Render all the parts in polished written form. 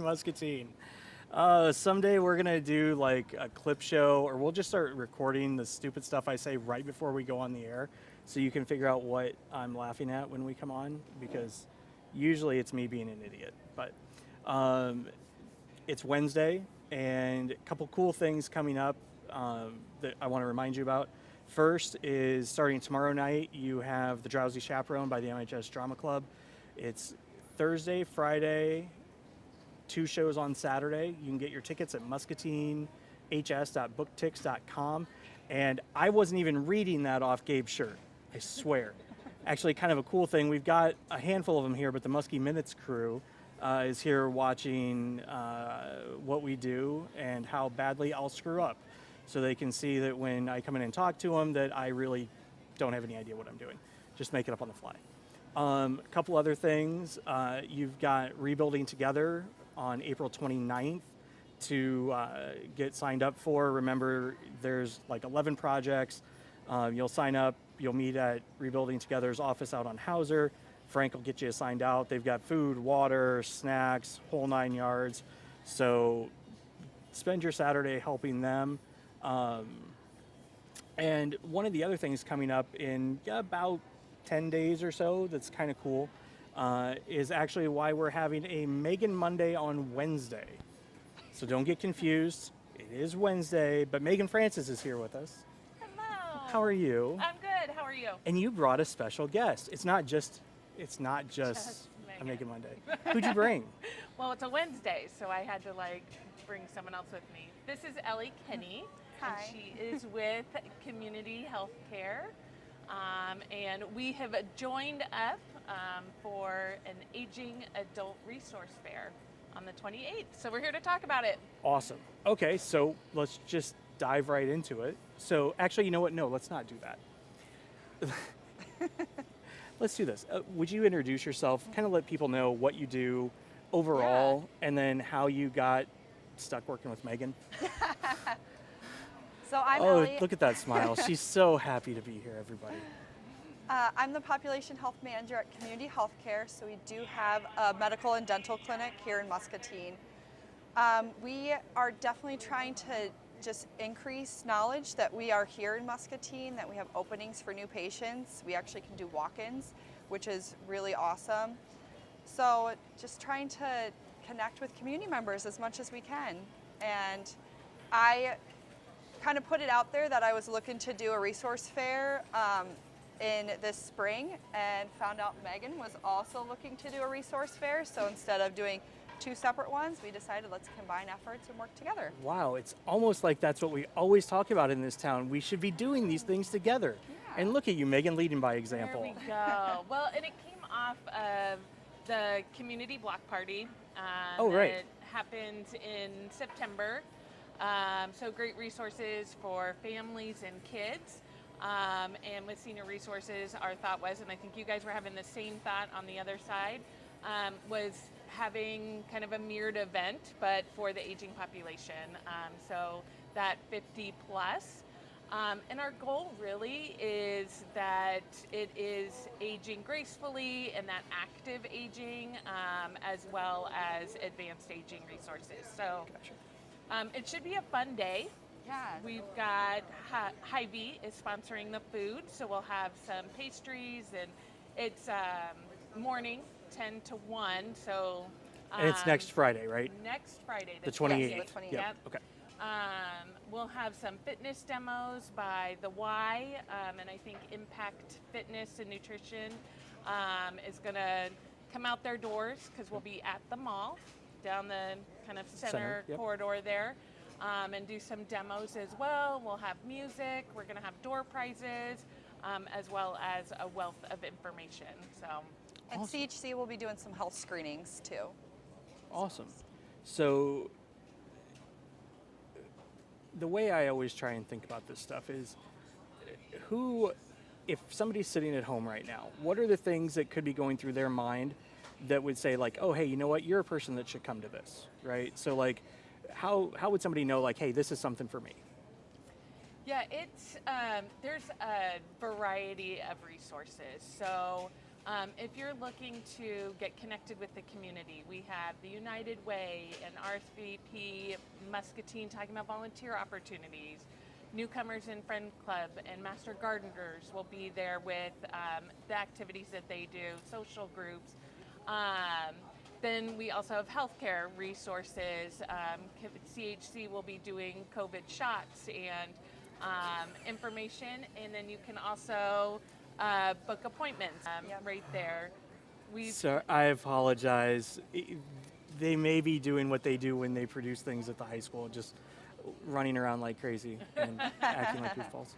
Muscatine. Someday we're going to do like a clip show, or we'll just start recording the stupid stuff I say right before we go on the air, so you can figure out what I'm laughing at when we come on, because usually it's me being an idiot. But it's Wednesday, and a couple cool things coming up that I want to remind you about. First is starting tomorrow night, you have The Drowsy Chaperone by the MHS Drama Club. It's Thursday, Friday, 2 shows on Saturday. You can get your tickets at muscatinehs.booktix.com. And I wasn't even reading that off Gabe's shirt, I swear. Actually, kind of a cool thing, we've got a handful of them here, but the Muskie Minutes crew is here watching what we do and how badly I'll screw up, so they can see that when I come in and talk to them that I really don't have any idea what I'm doing. Just make it up on the fly. A couple other things. You've got Rebuilding Together on April 29th to get signed up for. Remember, there's like 11 projects. You'll sign up. You'll meet at Rebuilding Together's office out on Hauser. Frank will get you signed out. They've got food, water, snacks, whole 9 yards. So spend your Saturday helping them. And one of the other things coming up in about 10 days or so that's kind of cool is actually why we're having a Megan Monday on Wednesday. So don't get confused. It is Wednesday, but Megan Francis is here with us. Hello. How are you? I'm good. How are you? And you brought a special guest. It's not just a Megan Monday. Who'd you bring? Well, it's a Wednesday, so I had to bring someone else with me. This is Ellie Kinney. Hi. And she is with Community Healthcare. And we have joined up for an aging adult resource fair on the 28th. So we're here to talk about it. Awesome. Okay, so let's just dive right into it. So actually, you know what? No, let's not do that. Let's do this. Would you introduce yourself, kind of let people know what you do overall, and then how you got stuck working with Megan? So I'm Ellie. Look at that smile. She's so happy to be here, everybody. I'm the Population Health Manager at Community Healthcare, so we do have a medical and dental clinic here in Muscatine. We are definitely trying to just increase knowledge that we are here in Muscatine, that we have openings for new patients. We actually can do walk-ins, which is really awesome. So just trying to connect with community members as much as we can. And I kind of put it out there that I was looking to do a resource fair in this spring, and found out Megan was also looking to do a resource fair. So instead of doing 2 separate ones, we decided let's combine efforts and work together. Wow, it's almost like that's what we always talk about in this town. We should be doing these things together. Yeah. And look at you, Megan, leading by example. There we go. Well, and it came off of the community block party that happened in September. So great resources for families and kids. And with senior resources, our thought was, and I think you guys were having the same thought on the other side, was having kind of a mirrored event, but for the aging population. So that 50 plus. And our goal really is that it is aging gracefully and that active aging, as well as advanced aging resources. So it should be a fun day. Yeah. We've got Hy-Vee is sponsoring the food, so we'll have some pastries, and it's morning 10 to 1. So and it's next Friday, right? Next Friday, The 28th. Yes, the 28th. Yep. Okay. We'll have some fitness demos by the Y, and I think Impact Fitness and Nutrition is going to come out their doors, because we'll be at the mall down the kind of center Yep. corridor there, and do some demos as well. We'll have music. We're going to have door prizes, as well as a wealth of information. So, And Awesome. CHC will be doing some health screenings too. Awesome. So the way I always try and think about this stuff is if somebody's sitting at home right now, what are the things that could be going through their mind that would say like, oh, hey, you know what? You're a person that should come to this, right? So like, how would somebody know like, hey, this is something for me? yeah, it's there's a variety of resources. So If you're looking to get connected with the community, we have the United Way and RSVP Muscatine talking about volunteer opportunities. Newcomers in Friend Club and Master Gardeners will be there with the activities that they do, social groups. Then we also have healthcare resources. CHC will be doing COVID shots and information, and then you can also book appointments right there. So I apologize. They may be doing what they do when they produce things at the high school, just running around like crazy and acting like goofballs.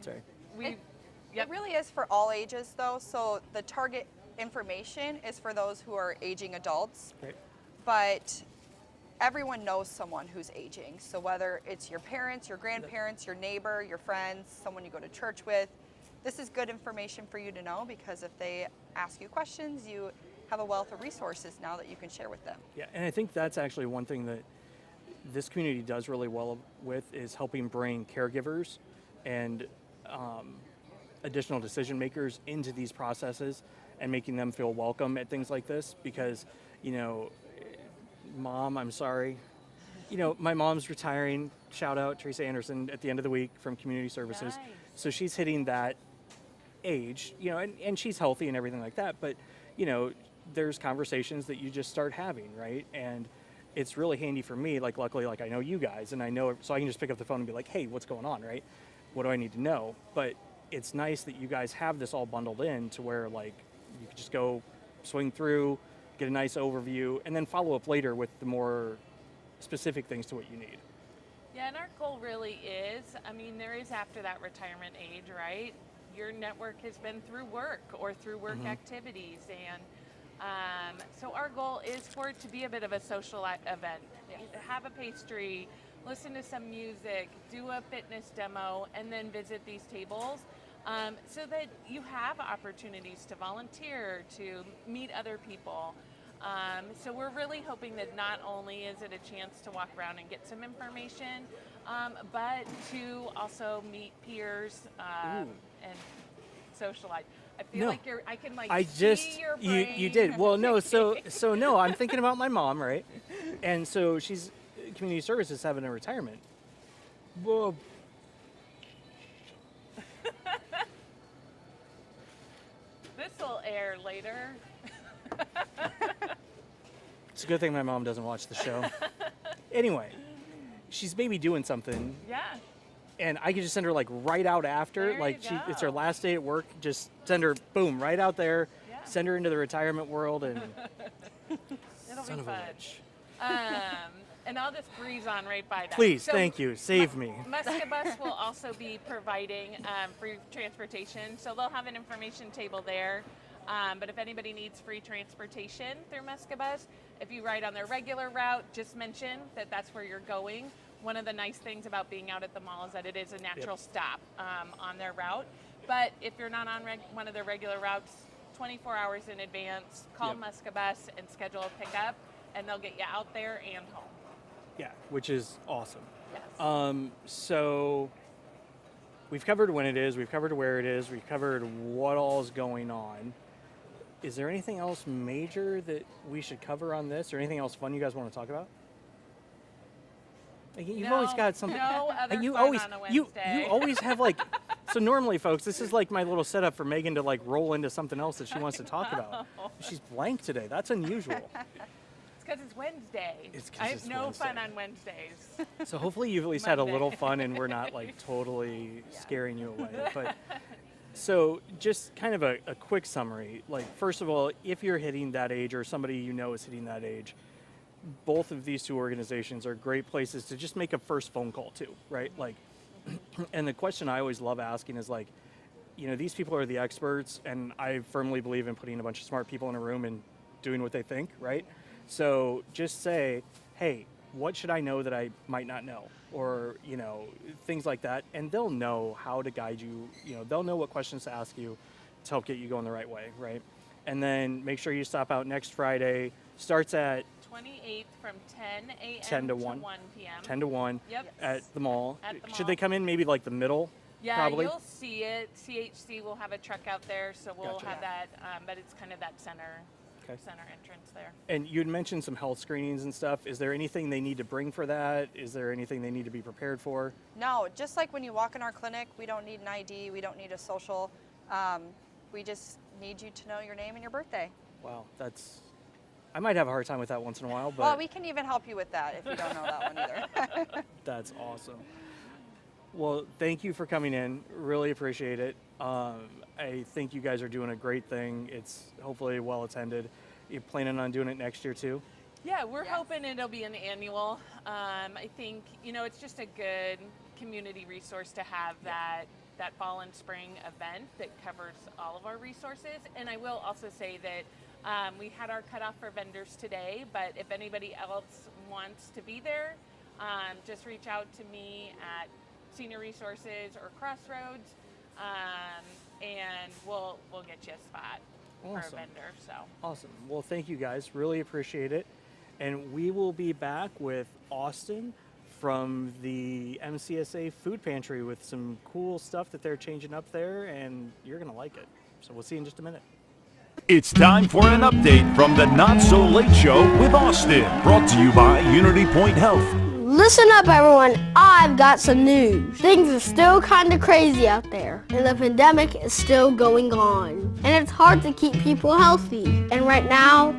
Sorry. It really is for all ages, though. So the target information is for those who are aging adults. Right. But everyone knows someone who's aging. So whether it's your parents, your grandparents, your neighbor, your friends, someone you go to church with, this is good information for you to know, because if they ask you questions, you have a wealth of resources now that you can share with them. Yeah, and I think that's actually one thing that this community does really well with, is helping bring caregivers and additional decision makers into these processes and making them feel welcome at things like this. Because, Mom, I'm sorry. My mom's retiring. Shout out Teresa Anderson at the end of the week from Community Services. Nice. So she's hitting that age, and she's healthy and everything like that. But, there's conversations that you just start having, right? And it's really handy for me. Like, luckily, I know you guys, and I know, so I can just pick up the phone and be like, hey, what's going on, right? What do I need to know? But it's nice that you guys have this all bundled in to where, you could just go swing through, get a nice overview, and then follow up later with the more specific things to what you need. Yeah, and our goal really is, there is after that retirement age, right? Your network has been through work or through work activities, and so our goal is for it to be a bit of a social event. Have a pastry, listen to some music, do a fitness demo, and then visit these tables, so that you have opportunities to volunteer, to meet other people. So we're really hoping that not only is it a chance to walk around and get some information, but to also meet peers and socialize. I feel like I can see your brain. You did. Well, no, so no, I'm thinking about my mom, right? And so she's community services having a retirement. Whoa. This will air later. It's a good thing my mom doesn't watch the show. Anyway, she's maybe doing something. Yeah. And I could just send her right out after. There It's her last day at work. Just send her, boom, right out there. Yeah. Send her into the retirement world, and It'll son be of a fun. bitch. And I'll just breeze on right by that. Please, So thank you. Save me. Muscabus will also be providing free transportation, so they'll have an information table there. But if anybody needs free transportation through Muscabus, if you ride on their regular route, just mention that that's where you're going. One of the nice things about being out at the mall is that it is a natural stop on their route. But if you're not on one of their regular routes, 24 hours in advance, call Muscabus and schedule a pickup, and they'll get you out there and home. Yeah, which is awesome. Yes. So we've covered when it is, we've covered where it is, we've covered what all is going on. Is there anything else major that we should cover on this, or anything else fun you guys want to talk about? You've always got something. No other you fun always, on a you Wednesday. always have So normally, folks, this is my little setup for Megan to roll into something else that she wants to talk about. She's blank today. That's unusual. It's because it's Wednesday. I have it's no Wednesday. fun on Wednesdays. So hopefully you've at least had a little Monday. fun and we're not totally scaring you away. But so just kind of a quick summary. First of all, if you're hitting that age or somebody you know is hitting that age, both of these two organizations are great places to just make a first phone call to, right? And the question I always love asking is these people are the experts, and I firmly believe in putting a bunch of smart people in a room and doing what they think, right? So just say, hey, what should I know that I might not know? Or, things like that. And they'll know how to guide you. They'll know what questions to ask you to help get you going the right way, right? And then make sure you stop out next Friday. Starts at 28th from 10 a.m. 10 to 1 p.m. 10 to 1 Yep. at the mall. At the Should mall. they come in maybe the middle? Yeah, probably? you'll see it. CHC will have a truck out there, so we'll Gotcha. have that, but it's kind of that center entrance there. And you'd mentioned some health screenings and stuff. Is there anything they need to bring for that? Is there anything they need to be prepared for? No, just like when you walk in our clinic, we don't need an ID, we don't need a social. We just need you to know your name and your birthday. Wow, I might have a hard time with that once in a while, but Well, we can even help you with that if you don't know that one either. that's awesome. Well, thank you for coming in. Really appreciate it. I think you guys are doing a great thing. It's hopefully well attended. You planning on doing it next year too? Yeah, we're hoping it'll be an annual. I think, it's just a good community resource to have that fall and spring event that covers all of our resources. And I will also say that we had our cutoff for vendors today, but if anybody else wants to be there, just reach out to me at Senior Resources or Crossroads, and we'll get you a spot for a vendor. So awesome. Well, thank you guys. Really appreciate it. And we will be back with Austin from the MCSA Food Pantry with some cool stuff that they're changing up there, and you're going to like it. So we'll see you in just a minute. It's time for an update from the Not So Late Show with Austin, brought to you by Unity Point Health. Listen up, everyone. I've got some news. Things are still kind of crazy out there, and the pandemic is still going on. And it's hard to keep people healthy. And right now,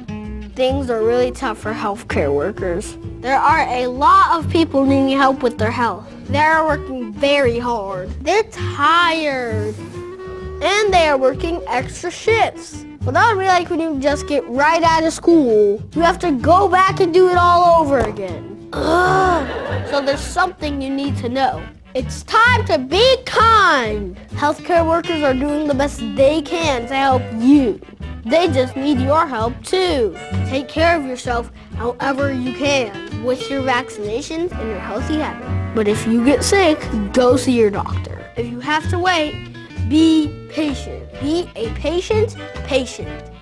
things are really tough for healthcare workers. There are a lot of people needing help with their health. They're working very hard. They're tired. And they are working extra shifts. Well, that would be like when you just get right out of school. You have to go back and do it all over again. Ugh. So there's something you need to know. It's time to be kind. Healthcare workers are doing the best they can to help you. They just need your help too. Take care of yourself however you can with your vaccinations and your healthy habits. But if you get sick, go see your doctor. If you have to wait, be patient. Be a patient.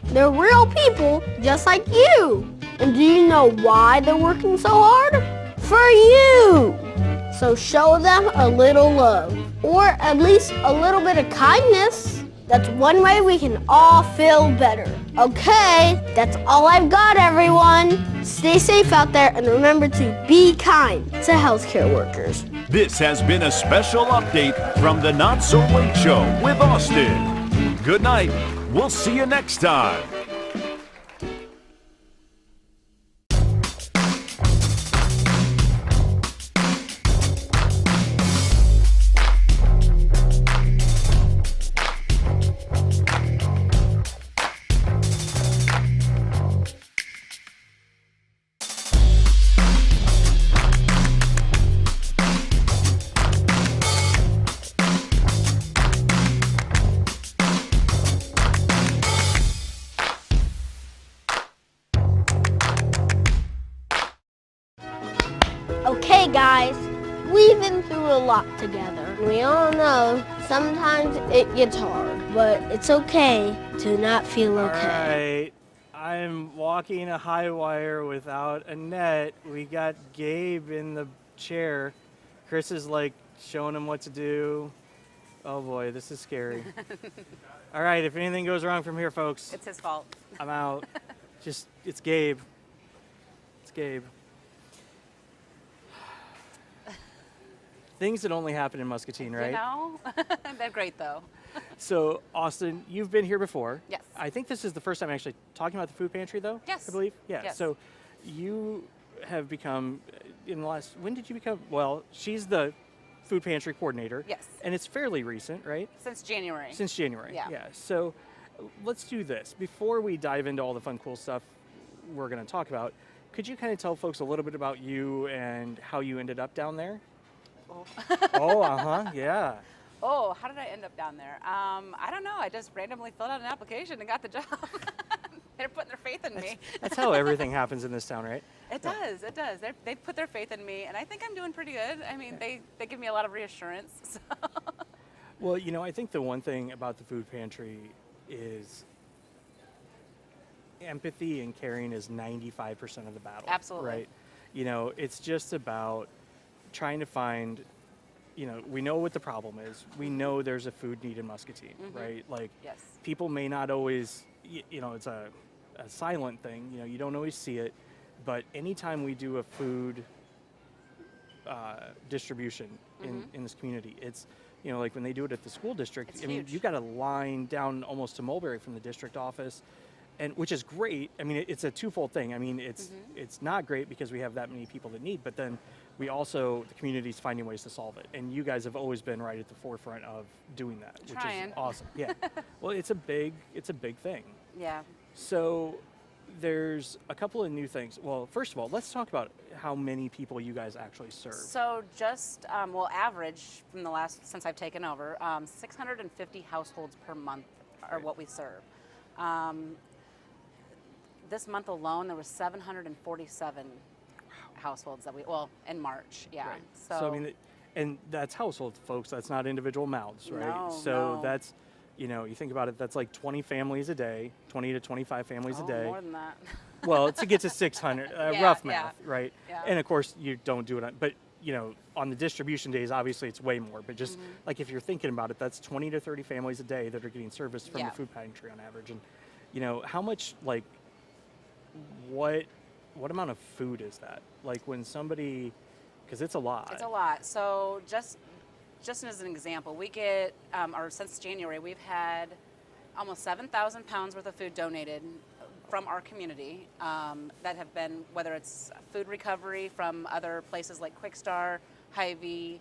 They're real people just like you. And do you know why they're working so hard? For you. So show them a little love, or at least a little bit of kindness. That's one way we can all feel better. Okay, that's all I've got, everyone. Stay safe out there and remember to be kind to healthcare workers. This has been a special update from the Not So Late Show with Austin. Good night. We'll see you next time. Okay, guys, we've been through a lot together. We all know sometimes it gets hard, but it's okay to not feel okay. All right, I'm walking a high wire without a net. We got Gabe in the chair. Chris is like showing him what to do. Oh boy, this is scary. All right, if anything goes wrong from here, folks, It's his fault. I'm out. It's Gabe. It's Gabe. Things that only happen in Muscatine, right? You know? They're great, though. So, Austin, you've been here before. Yes. I think this is the first time actually talking about the food pantry, though? Yes. I believe? Yeah. Yes. So, you have become, when did you become? Well, she's the food pantry coordinator. Yes. And it's fairly recent, right? Since January. Since January. Yeah. Yeah. So, let's do this. Before we dive into all the fun, cool stuff we're going to talk about, could you kind of tell folks a little bit about you and how you ended up down there? Oh. Yeah. Oh, how did I end up down there? I don't know. I just randomly filled out an application and got the job. They're putting their faith in me. That's how everything happens in this town, right? It does. They put their faith in me, and I think I'm doing pretty good. I mean, they give me a lot of reassurance. So. Well, I think the one thing about the food pantry is empathy and caring is 95% of the battle. Absolutely. Right? It's just about trying to find we know what the problem is. We know there's a food need in Muscatine, right? Like, Yes. people may not always, it's a silent thing. You don't always see it, but anytime we do a food distribution in this community, it's, like when they do it at the school district, It's I mean, huge. you got a line down almost to Mulberry from the district office, and which is great. I mean, it's a twofold thing. I mean, it's not great because we have that many people that need, but then we also, the community's finding ways to solve it, and you guys have always been right at the forefront of doing that, which Trying. is awesome. Yeah. Well, it's a big thing. Yeah. So there's a couple of new things. Well, first of all, let's talk about how many people you guys actually serve. So just, average from since I've taken over, 650 households per month are what we serve. This month alone, there was 747 households that in March, yeah. Right. So I mean, and that's household, folks. That's not individual mouths, right? No, so no. that's, you think about it, that's like 20 families a day, 20 to 25 families a day. More than that. Well, to get to 600, Yeah, rough yeah. math, right? Yeah. And of course, you don't do it on, but on the distribution days, obviously it's way more. But just like if you're thinking about it, that's 20 to 30 families a day that are getting service from Yeah. the food pantry on average. And how much, like, what amount of food is that? Like when somebody, because it's a lot. It's a lot. So just as an example, we get, since January, we've had almost 7,000 pounds worth of food donated from our community that have been, whether it's food recovery from other places like Quick Star, Hy-Vee,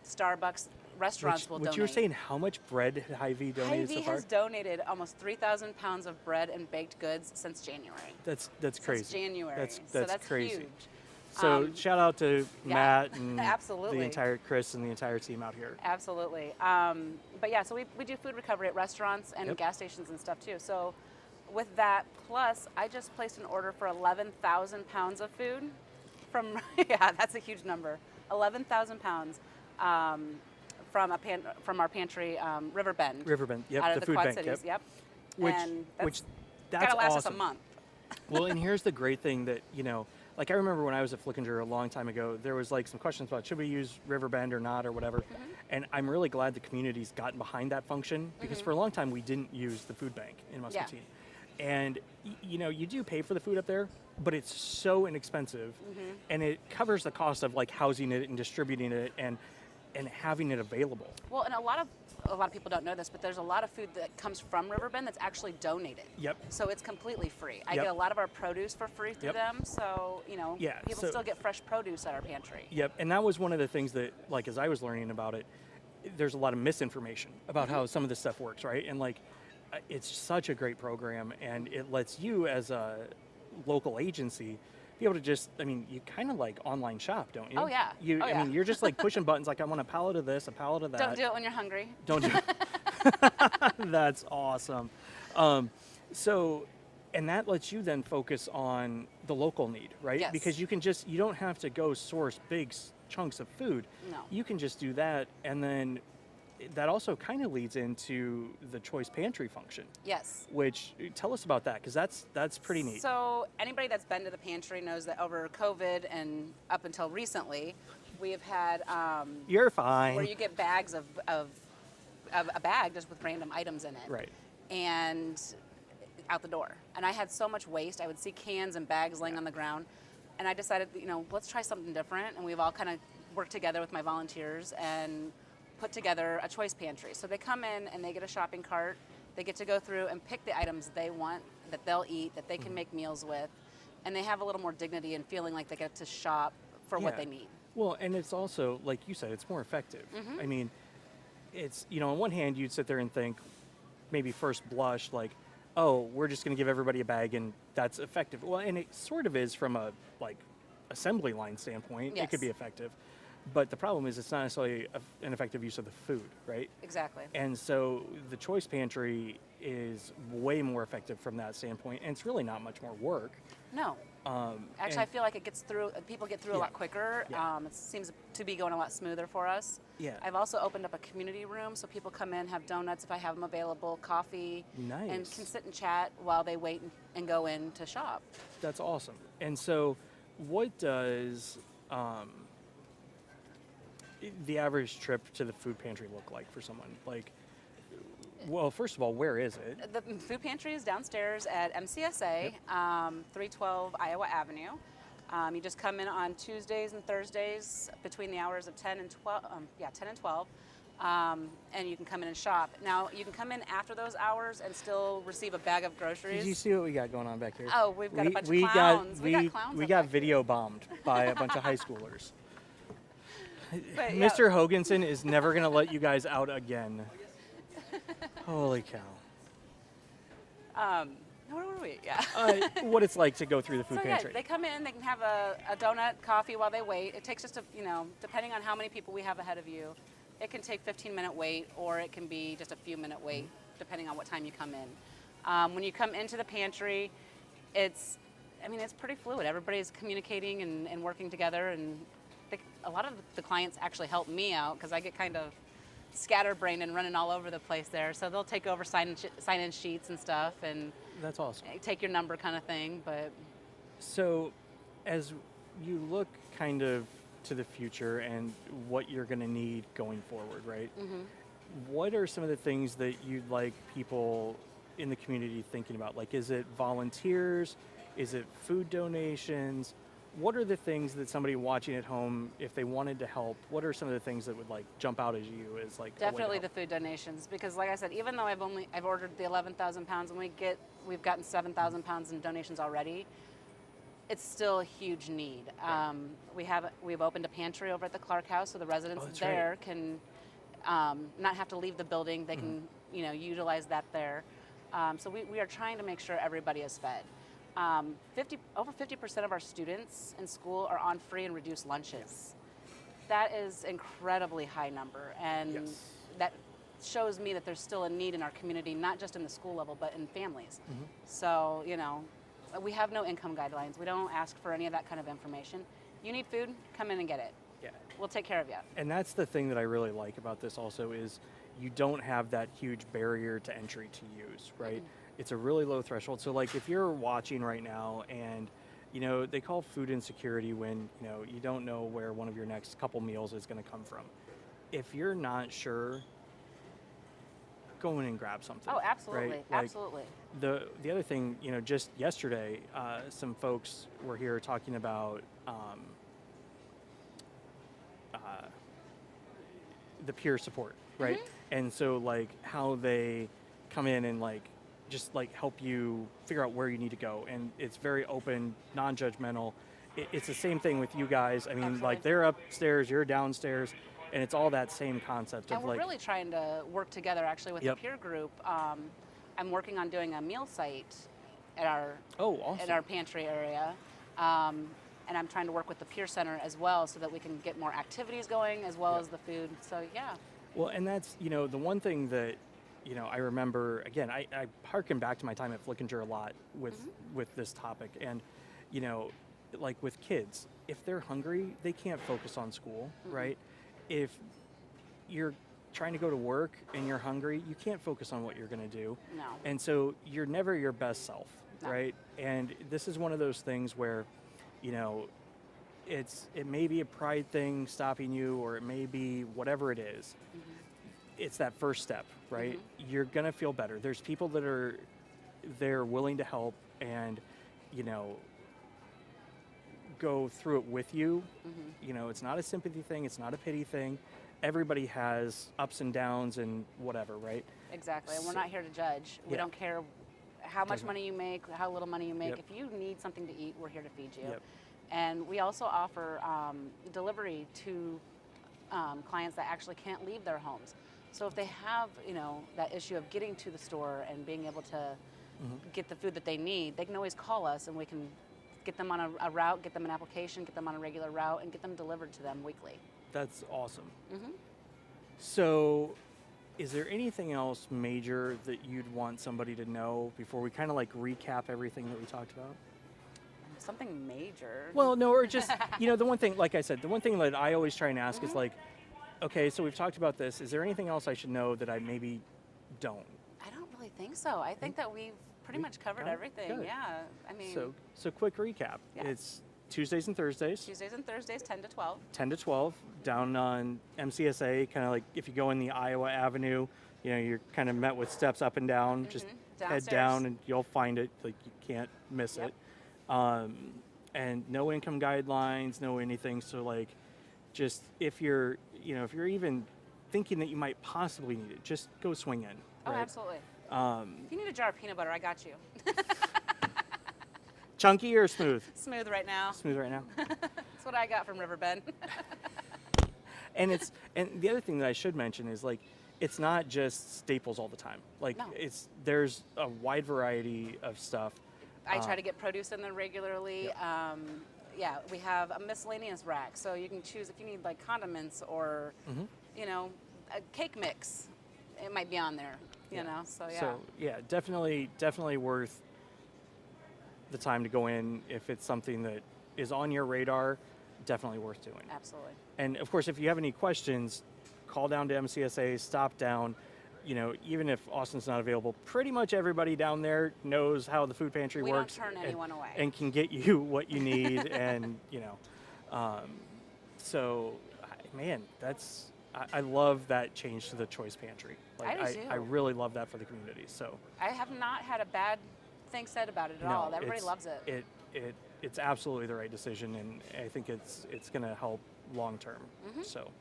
Starbucks, restaurants will Which donate. you were saying, how much bread had Hy-Vee donated so Hy-Vee far? has donated almost 3,000 pounds of bread and baked goods since January. That's crazy. Since January. That's That's crazy. huge. So shout out to yeah, Matt and absolutely. the entire Chris and the entire team out here. Absolutely. But yeah, so we do food recovery at restaurants and Yep. gas stations and stuff too. So with that, plus I just placed an order for 11,000 pounds of food from, yeah, that's a huge number. 11,000 pounds from our pantry, Riverbend. Riverbend, yep, Out of the the food Quad bank, Cities, yep. yep. And Which that's that's gotta last awesome. us a month. Well, and here's the great thing that, like I remember when I was at Flickinger a long time ago, there was like some questions about should we use Riverbend or not or whatever. And I'm really glad the community's gotten behind that function because for a long time we didn't use the food bank in Muscatine. And you do pay for the food up there, but it's so inexpensive and it covers the cost of like housing it and distributing it and having it available. Well, and a lot of people don't know this, but there's a lot of food that comes from Riverbend that's actually donated. Yep. So it's completely free. I Yep. get a lot of our produce for free through Yep. them. So, Yeah, people so- still get fresh produce at our pantry. Yep, and that was one of the things that, like, as I was learning about it, there's a lot of misinformation about how some of this stuff works, right? And like, it's such a great program, and it lets you, as a local agency, be able to just, I mean, you kind of like online shop, don't you? Oh, yeah. Oh, I yeah. mean, you're just like pushing buttons, like I want a pallet of this, a pallet of that. Don't do it when you're hungry. Don't do That's awesome. So, and that lets you then focus on the local need, right? Yes. Because you don't have to go source big chunks of food. No. You can just do that, and then that also kind of leads into the choice pantry function. Yes. Which, tell us about that, because that's pretty neat. So anybody that's been to the pantry knows that over COVID and up until recently, we have had You're fine. where you get bags of a bag just with random items in it. Right. And out the door. And I had so much waste. I would see cans and bags laying on the ground. And I decided, let's try something different. And we've all kind of worked together with my volunteers and put together a choice pantry. So they come in and they get a shopping cart. They get to go through and pick the items they want, that they'll eat, that they can make meals with. And they have a little more dignity and feeling like they get to shop for what they need. Well, and it's also, like you said, it's more effective. I mean, it's, on one hand, you'd sit there and think, maybe first blush, like, oh, we're just going to give everybody a bag and that's effective. Well, and it sort of is from a, like, assembly line standpoint. It could be Yes. effective. But the problem is it's not necessarily an effective use of the food, right? Exactly. And so the choice pantry is way more effective from that standpoint, and it's really not much more work. No. Actually, I feel like it gets through. People get through a lot quicker. Yeah. It seems to be going a lot smoother for us. Yeah. I've also opened up a community room so people come in, have donuts if I have them available, coffee, and Nice. can sit and chat while they wait and go in to shop. That's awesome. And so what does the average trip to the food pantry look like for someone? Like, well, first of all, where is it? The food pantry is downstairs at MCSA, 312 Iowa Avenue. You just come in on Tuesdays and Thursdays between the hours of 10 and 12. 10 and 12. And you can come in and shop. Now, you can come in after those hours and still receive a bag of groceries. Did you see what we got going on back here? Oh, we've got a bunch of clowns. We got clowns. We got video bombed by a bunch of high schoolers. But, Mr. Hoganson is never going to let you guys out again. Holy cow. Where were we? Yeah. What it's like to go through the food So pantry. yeah, they come in, they can have a donut, coffee while they wait. It takes just depending on how many people we have ahead of you, it can take 15-minute wait, or it can be just a few minute wait, depending on what time you come in. When you come into the pantry, it's pretty fluid. Everybody's communicating and working together, and a lot of the clients actually help me out because I get kind of scatterbrained and running all over the place there. So they'll take over sign-in sheets and stuff, and that's awesome. Take your number kind of thing. But so, as you look kind of to the future and what you're going to need going forward, right? What are some of the things that you'd like people in the community thinking about? Like, is it volunteers? Is it food donations? What are the things that somebody watching at home, if they wanted to help, what are some of the things that would like jump out as you as like definitely the food donations, because like I said, even though I've ordered the 11,000 pounds and we've gotten 7,000 pounds in donations already, it's still a huge need. We've opened a pantry over at the Clark House, so the residents there can not have to leave the building. They can utilize that there. So we are trying to make sure everybody is fed. Over 50% of our students in school are on free and reduced lunches. That is incredibly high number, and that shows me that there's still a need in our community, not just in the school level, but in families. So, we have no income guidelines. We don't ask for any of that kind of information. You need food, come in and get it. Yeah. We'll take care of you. And that's the thing that I really like about this also is you don't have that huge barrier to entry to use, right? It's a really low threshold. So like if you're watching right now and they call food insecurity when you don't know where one of your next couple meals is going to come from. If you're not sure, go in and grab something. Oh, absolutely, right? Like, absolutely. The other thing, just yesterday, some folks were here talking about the peer support, right? And so like how they come in and like just like help you figure out where you need to go, and it's very open, non-judgmental. It's the same thing with you guys. I mean, Absolutely. like they're upstairs, you're downstairs, and it's all that same concept and of we're like really trying to work together actually with the peer group. I'm working on doing a meal site at our awesome. at our pantry area, and I'm trying to work with the peer center as well so that we can get more activities going as well as the food. So yeah. Well, and that's the one thing that I remember, again, I harken back to my time at Flickinger a lot with this topic. And, like with kids, if they're hungry, they can't focus on school, right? If you're trying to go to work and you're hungry, you can't focus on what you're going to do. No. And so you're never your best self, right? And this is one of those things where, it may be a pride thing stopping you, or it may be whatever it is. It's that first step, right? You're going to feel better. There's people that are there willing to help and, go through it with you. It's not a sympathy thing. It's not a pity thing. Everybody has ups and downs and whatever, right? Exactly. And we're not here to judge. We don't care how much money you make, how little money you make. If you need something to eat, we're here to feed you. And we also offer delivery to clients that actually can't leave their homes. So if they have, that issue of getting to the store and being able to get the food that they need, they can always call us and we can get them on a route, get them an application, get them on a regular route, and get them delivered to them weekly. That's awesome. So is there anything else major that you'd want somebody to know before we kind of like recap everything that we talked about? Something major? Well, no, or just, the one thing, like I said, the one thing that I always try and ask is like, okay, so we've talked about this. Is there anything else I should know that I maybe don't? I don't really think so. I think that we've pretty much covered everything. Good. Yeah. I mean. So quick recap. Yeah. It's Tuesdays and Thursdays. Tuesdays and Thursdays, 10 to 12. 10 to 12 down on MCSA, kind of like if you go in the Iowa Avenue, you're kind of met with steps up and down. Just Downstairs. head down and you'll find it. Like, you can't miss Yep. it. And no income guidelines, no anything. So like, just if you're even thinking that you might possibly need it, just go swing in. Oh, right? absolutely. If you need a jar of peanut butter, I got you. Chunky or smooth? Smooth right now. Smooth right now. That's what I got from Riverbend. And the other thing that I should mention is, like, it's not just staples all the time. Like, No. there's a wide variety of stuff. I try to get produce in there regularly. Yeah, we have a miscellaneous rack, so you can choose if you need like condiments or, a cake mix. It might be on there, you know. So yeah. So yeah, definitely worth the time to go in if it's something that is on your radar. Definitely worth doing. Absolutely. And of course, if you have any questions, call down to MCSA, stop down. Even if Austin's not available, pretty much everybody down there knows how the food pantry works. We don't turn anyone away. And can get you what you need. And, so, man, I love that change to the choice pantry. Like, I do too. I really love that for the community. So I have not had a bad thing said about it at all. Everybody loves it. It's absolutely the right decision, and I think it's going to help long term. So.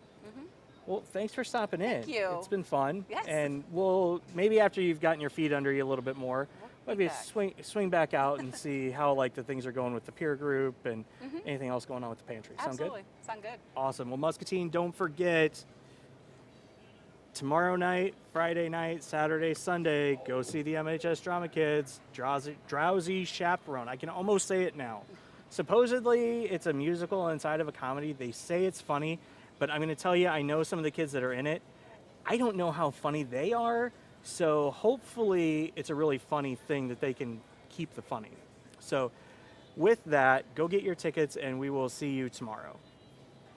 Well, thanks for stopping in. Thank you. It's been fun. Yes. And we'll maybe after you've gotten your feet under you a little bit more, maybe back. swing back out and see how the things are going with the peer group and anything else going on with the pantry. Absolutely. Sound good? Sound good. Awesome. Well, Muscatine, don't forget tomorrow night, Friday night, Saturday, Sunday, go see the MHS Drama Kids, Drowsy Chaperone. I can almost say it now. Supposedly, it's a musical inside of a comedy. They say it's funny. But I'm going to tell you, I know some of the kids that are in it. I don't know how funny they are, so hopefully it's a really funny thing that they can keep the funny. So with that, go get your tickets, and we will see you tomorrow.